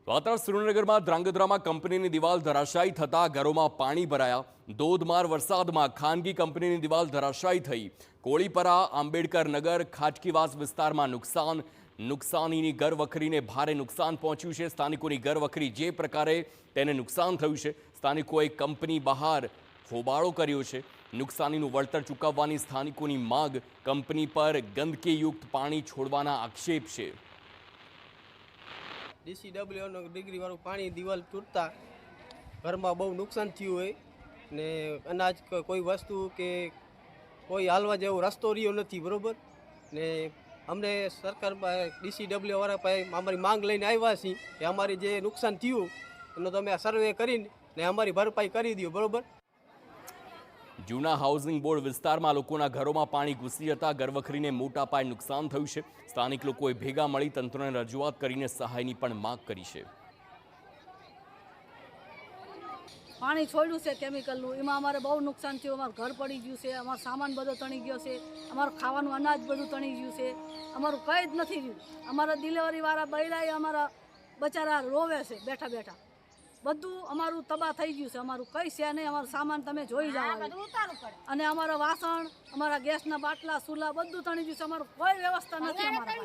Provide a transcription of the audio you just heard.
વાતળ સુરેન્દ્રનગરમાં ધ્રાંગધ્રામાં કંપનીની દિવાલ ધરાશાયી થતા ઘરોમાં પાણી ભરાયા। ધોધમાર વરસાદમાં ખાનગી કંપનીની દિવાલ ધરાશાયી થઈ। કોળીપરા, આંબેડકર નગર, ખાટકીવાસ વિસ્તારમાં નુકસાનીની ઘરવખરીને ભારે નુકસાન પહોંચ્યું છે। સ્થાનિકોની ઘરવખરી જે પ્રકારે તેને નુકસાન થયું છે, સ્થાનિકોએ કંપની બહાર હોબાળો કર્યો છે। નુકસાનીનું વળતર ચૂકવવાની સ્થાનિકોની માંગ। કંપની પર ગંદકીયુક્ત પાણી છોડવાના આક્ષેપ છે। DCW ડિગ્રી વાળું પાણી દિવાલ તૂટતા ઘરમાં બહુ નુકસાન થયું હોય ને અનાજ કોઈ વસ્તુ કે કોઈ હાલવા જેવો રસ્તો રહ્યો નથી, બરોબર ને અમને સરકાર DCW વાળા પાસે અમારી માંગ લઈને આવ્યા છીએ કે અમારી જે નુકસાન થયું એનો તમે સર્વે કરીને ને અમારી ભરપાઈ કરી દો, બરોબર। જૂના હાઉસિંગ બોર્ડ વિસ્તારમાં લોકોના ઘરોમાં પાણી ઘૂસી જતા ઘરવખરીને મોટા પાયે નુકસાન થયું છે। સ્થાનિક લોકોએ ભેગા મળી તંત્રને રજૂઆત કરીને સહાયની પણ માંગ કરી છે। પાણી છોડ્યું છે કેમિકલનું, એમાં અમારે બહુ નુકસાન થયું। અમારું ઘર પડી ગયું છે, અમારો સામાન બધો તણી ગયો છે, અમારું ખાવાનું અનાજ બધું તણી ગયું છે, અમારું કંઈ જ નથી રહ્યું। અમારા ડિલિવરીવાળા બૈરાએ અમારા બચારા રોવે છે બેઠા બેઠા, બધું અમારું તબાહ થઈ ગયું છે। અમારું કંઈ છે નહીં, અમારું સામાન તમે જોઈ જાઓ અને અમારા વાસણ, અમારા ગેસના બાટલા, ચૂલા બધું તણી ગયું છે। અમારું કોઈ વ્યવસ્થા નથી અમારા।